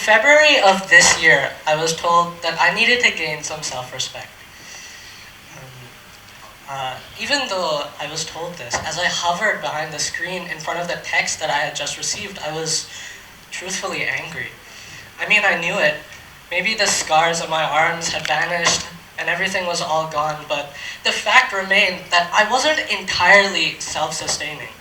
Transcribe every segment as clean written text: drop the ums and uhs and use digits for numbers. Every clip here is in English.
February of this year, I was told that I needed to gain some self-respect. Even though I was told this, as I hovered behind the screen in front of the text that I had just received, I was truthfully angry. I mean, I knew it. Maybe the scars on my arms had vanished and everything was all gone, but the fact remained that I wasn't entirely self-sustaining.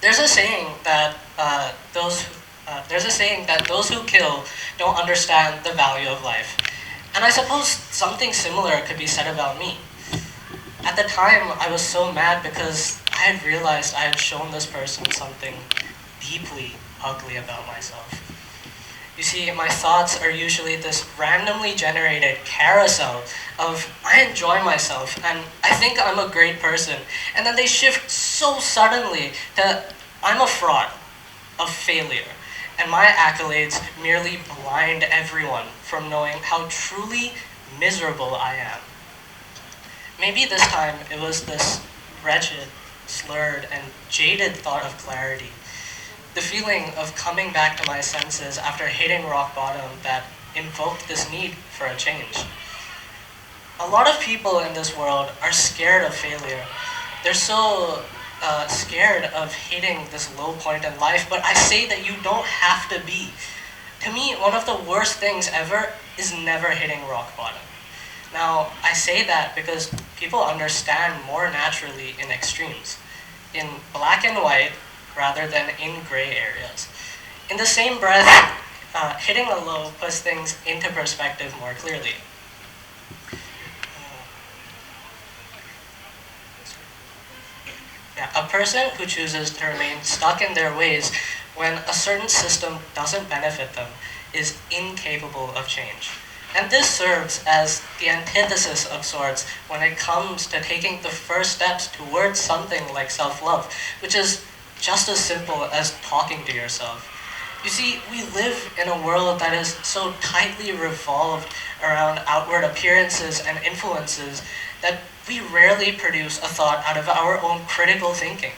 There's a saying that those who kill don't understand the value of life. And I suppose something similar could be said about me. At the time, I was so mad because I had realized I had shown this person something deeply ugly about myself. You see, my thoughts are usually this randomly generated carousel of I enjoy myself and I think I'm a great person, and then they shift so suddenly to I'm a fraud, a failure, and my accolades merely blind everyone from knowing how truly miserable I am. Maybe this time it was this wretched, slurred, and jaded thought of clarity. The feeling of coming back to my senses after hitting rock bottom that invoked this need for a change. A lot of people in this world are scared of failure. They're so scared of hitting this low point in life, but I say that you don't have to be. To me, one of the worst things ever is never hitting rock bottom. Now, I say that because people understand more naturally in extremes, in black and white rather than in gray areas. In the same breath, hitting a low puts things into perspective more clearly. A person who chooses to remain stuck in their ways when a certain system doesn't benefit them is incapable of change. And this serves as the antithesis of sorts when it comes to taking the first steps towards something like self-love, which is just as simple as talking to yourself. You see, we live in a world that is so tightly revolved around outward appearances and influences that we rarely produce a thought out of our own critical thinking.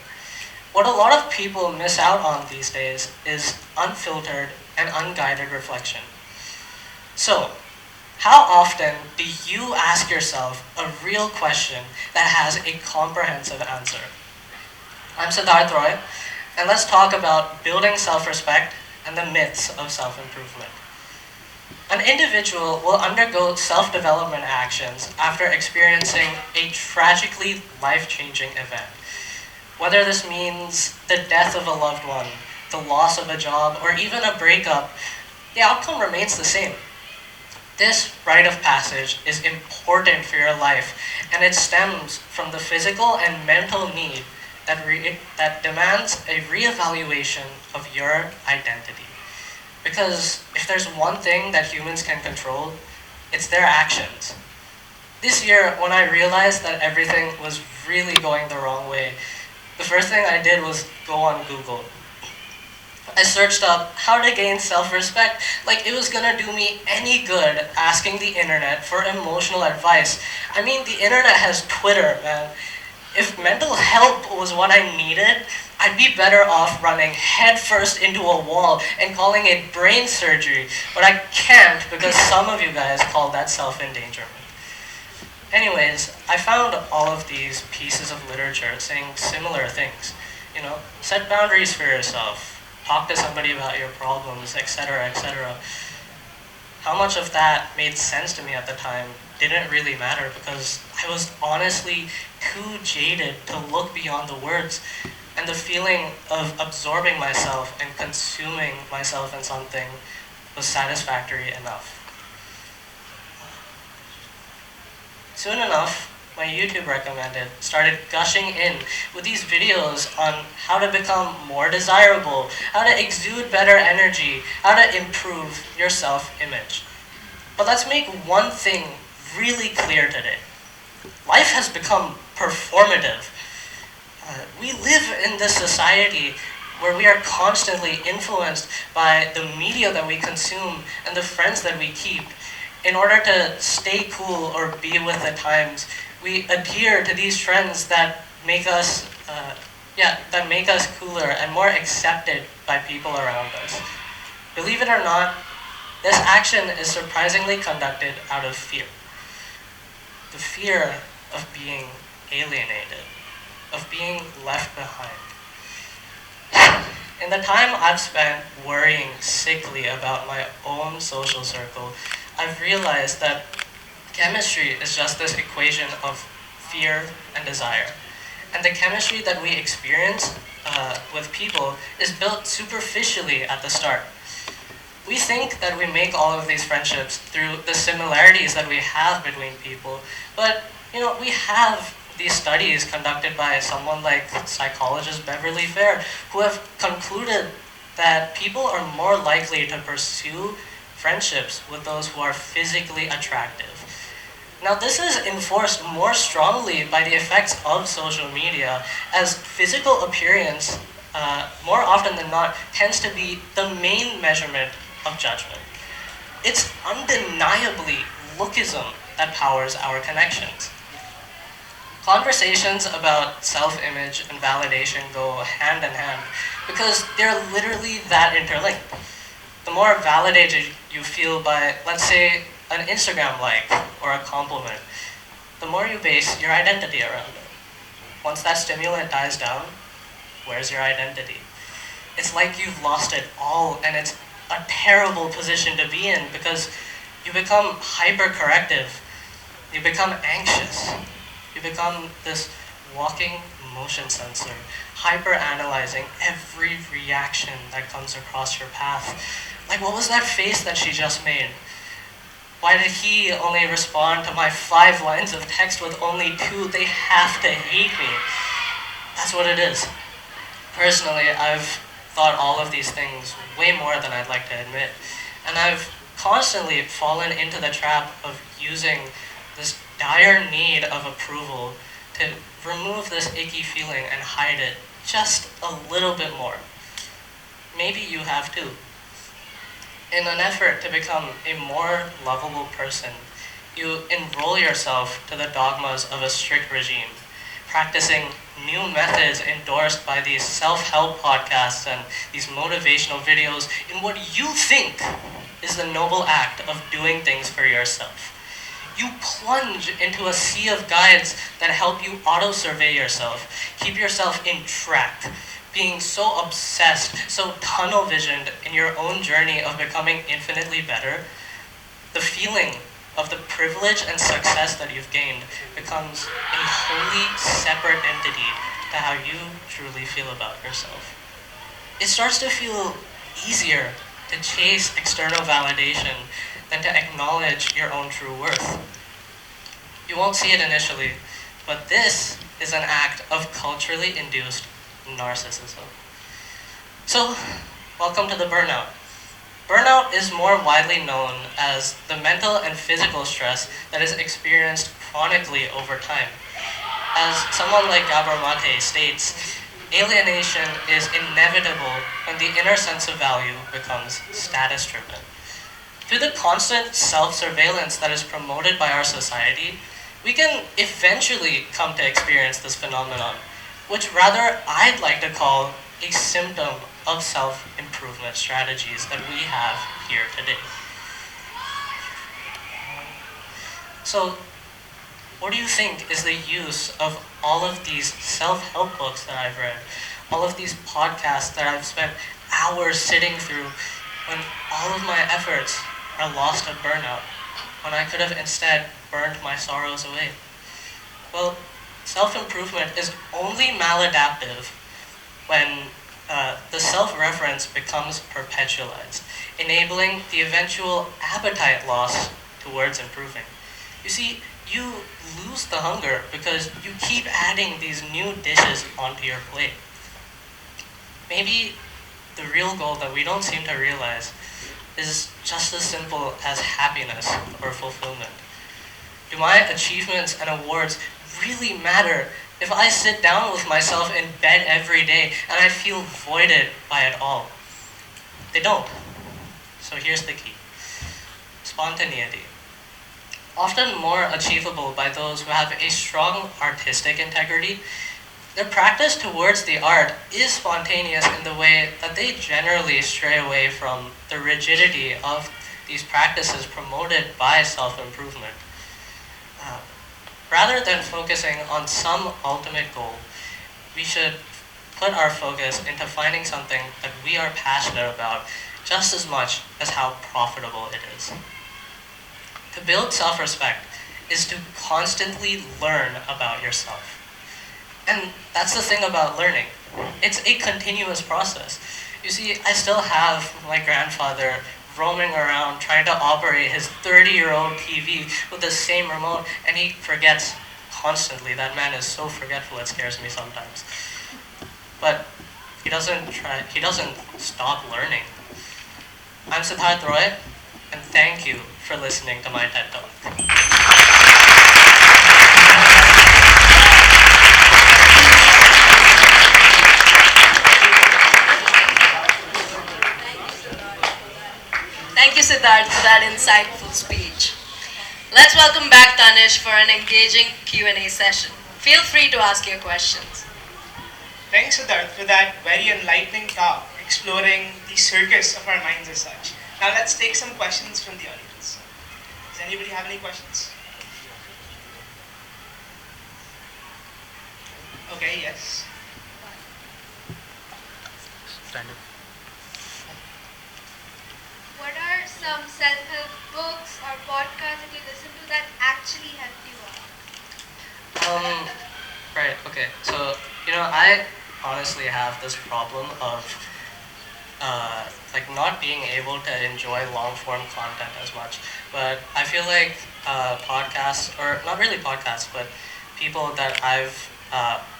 What a lot of people miss out on these days is unfiltered and unguided reflection. So, how often do you ask yourself a real question that has a comprehensive answer? I'm Siddharth Roy, and let's talk about building self-respect and the myths of self-improvement. An individual will undergo self-development actions after experiencing a tragically life-changing event. Whether this means the death of a loved one, the loss of a job, or even a breakup, the outcome remains the same. This rite of passage is important for your life, and it stems from the physical and mental need that demands a reevaluation of your identity. Because if there's one thing that humans can control, it's their actions. This year, when I realized that everything was really going the wrong way, the first thing I did was go on Google. I searched up how to gain self-respect, like it was gonna do me any good asking the internet for emotional advice. I mean, the internet has Twitter, man. If mental help was what I needed, I'd be better off running headfirst into a wall and calling it brain surgery, but I can't because some of you guys call that self-endangerment. Anyways, I found all of these pieces of literature saying similar things. You know, set boundaries for yourself, talk to somebody about your problems, etc., etc. How much of that made sense to me at the time didn't really matter because I was honestly too jaded to look beyond the words, and the feeling of absorbing myself and consuming myself in something was satisfactory enough. Soon enough, my YouTube recommended started gushing in with these videos on how to become more desirable, how to exude better energy, how to improve your self-image. But let's make one thing really clear today. Life has become performative. We live in this society where we are constantly influenced by the media that we consume and the friends that we keep. In order to stay cool or be with the times, we adhere to these trends that make us cooler and more accepted by people around us. Believe it or not, This action is surprisingly conducted out of fear. The fear of being alienated, of being left behind. In the time I've spent worrying sickly about my own social circle, I've realized that chemistry is just this equation of fear and desire. And the chemistry that we experience with people is built superficially at the start. We think that we make all of these friendships through the similarities that we have between people, but we have these studies conducted by someone like psychologist Beverly Fair, who have concluded that people are more likely to pursue friendships with those who are physically attractive. Now, this is enforced more strongly by the effects of social media, as physical appearance, more often than not, tends to be the main measurement of judgment. It's undeniably lookism that powers our connections. Conversations about self-image and validation go hand in hand because they're literally that interlinked. The more validated you feel by, let's say, an Instagram like or a compliment, the more you base your identity around it. Once that stimulant dies down, where's your identity? It's like you've lost it all, and it's a terrible position to be in because you become hyper-corrective, you become anxious, you become this walking motion sensor, hyper-analyzing every reaction that comes across your path. Like, what was that face that she just made? Why did he only respond to my 5 lines of text with only 2? They have to hate me. That's what it is. Personally, I've thought all of these things way more than I'd like to admit. And I've constantly fallen into the trap of using this dire need of approval to remove this icky feeling and hide it just a little bit more. Maybe you have too. In an effort to become a more lovable person, you enroll yourself to the dogmas of a strict regime, practicing new methods endorsed by these self-help podcasts and these motivational videos in what you think is the noble act of doing things for yourself. You plunge into a sea of guides that help you auto-survey yourself, keep yourself in track, being so obsessed, so tunnel-visioned in your own journey of becoming infinitely better. The feeling of the privilege and success that you've gained becomes a wholly separate entity to how you truly feel about yourself. It starts to feel easier to chase external validation than to acknowledge your own true worth. You won't see it initially, but this is an act of culturally induced narcissism. So, welcome to the burnout. Burnout is more widely known as the mental and physical stress that is experienced chronically over time. As someone like Gabor Mate states, alienation is inevitable when the inner sense of value becomes status-driven. Through the constant self-surveillance that is promoted by our society, we can eventually come to experience this phenomenon, which rather I'd like to call a symptom of self-improvement strategies that we have here today. So, what do you think is the use of all of these self-help books that I've read, all of these podcasts that I've spent hours sitting through, when all of my efforts are lost at burnout, when I could have instead burned my sorrows away? Well, self-improvement is only maladaptive when the self-reference becomes perpetualized, enabling the eventual appetite loss towards improving. You see, you lose the hunger because you keep adding these new dishes onto your plate. Maybe the real goal that we don't seem to realize is just as simple as happiness or fulfillment. Do my achievements and awards really matter if I sit down with myself in bed every day and I feel voided by it all? They don't. So here's the key. Spontaneity. Often more achievable by those who have a strong artistic integrity, their practice towards the art is spontaneous in the way that they generally stray away from the rigidity of these practices promoted by self-improvement. Uh, Rather than focusing on some ultimate goal, we should put our focus into finding something that we are passionate about just as much as how profitable it is. To build self-respect is to constantly learn about yourself. And that's the thing about learning. It's a continuous process. You see, I still have my grandfather roaming around trying to operate his 30-year-old TV with the same remote, and he forgets constantly. That man is so forgetful, it scares me sometimes. But he doesn't stop learning. I'm Siddharth Roy, and thank you for listening to my TED Talk. Thank you, Siddharth, for that insightful speech. Let's welcome back Tanish for an engaging Q&A session. Feel free to ask your questions. Thanks, Siddharth, for that very enlightening talk, exploring the circus of our minds as such. Now let's take some questions from the audience. Does anybody have any questions? Okay, yes. What are some self-help books or podcasts that you listen to that actually help you out? Right, okay. So, I honestly have this problem of not being able to enjoy long form content as much. But I feel like podcasts, or not really podcasts, but people that I've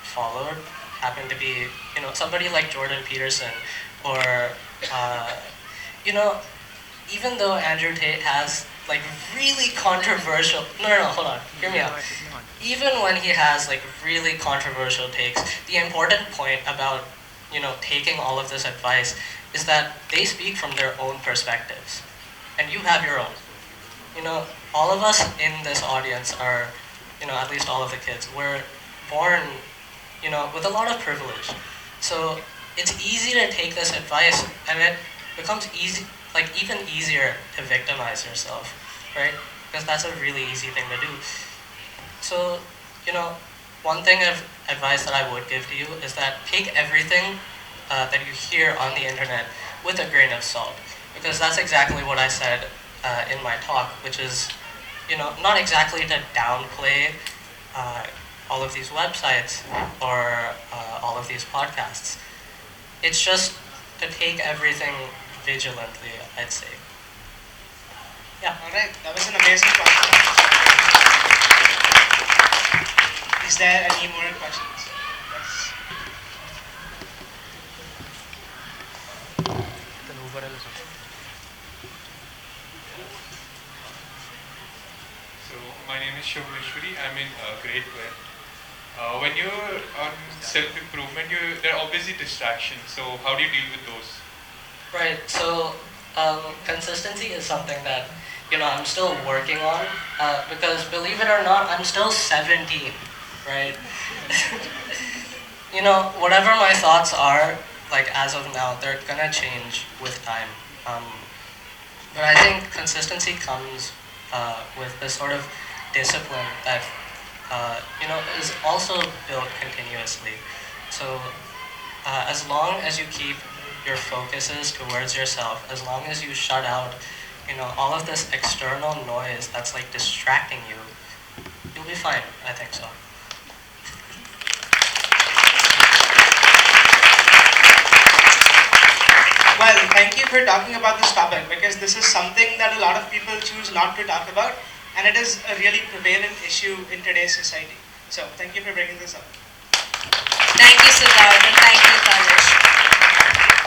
followed happen to be, somebody like Jordan Peterson, or, you know, even though Andrew Tate has like really controversial, hold on, hear me out. Even when he has like really controversial takes, the important point about, taking all of this advice is that they speak from their own perspectives, and you have your own. All of us in this audience are, at least all of the kids, were born, with a lot of privilege. So it's easy to take this advice, and it becomes even easier to victimize yourself, right? Because that's a really easy thing to do. So, one thing of advice that I would give to you is that take everything that you hear on the internet with a grain of salt, because that's exactly what I said in my talk, which is, not exactly to downplay all of these websites or all of these podcasts. It's just to take everything vigilantly, I'd say. Yeah. All right, that was an amazing question. Is there any more questions? Yes. So my name is Shubheshwari. I'm in grade 12. When you're on self-improvement, there are obviously distractions. So how do you deal with those? Right. So consistency is something that I'm still working on because believe it or not, I'm still 17, right? Whatever my thoughts are, like as of now, they're gonna change with time. But I think consistency comes with this sort of discipline that is also built continuously. So as long as you keep your focuses towards yourself, as long as you shut out, all of this external noise that's like distracting you, you'll be fine. I think so. Well, thank you for talking about this topic, because this is something that a lot of people choose not to talk about, and it is a really prevalent issue in today's society. So thank you for bringing this up. Thank you, Siddharth, and thank you, Tanish.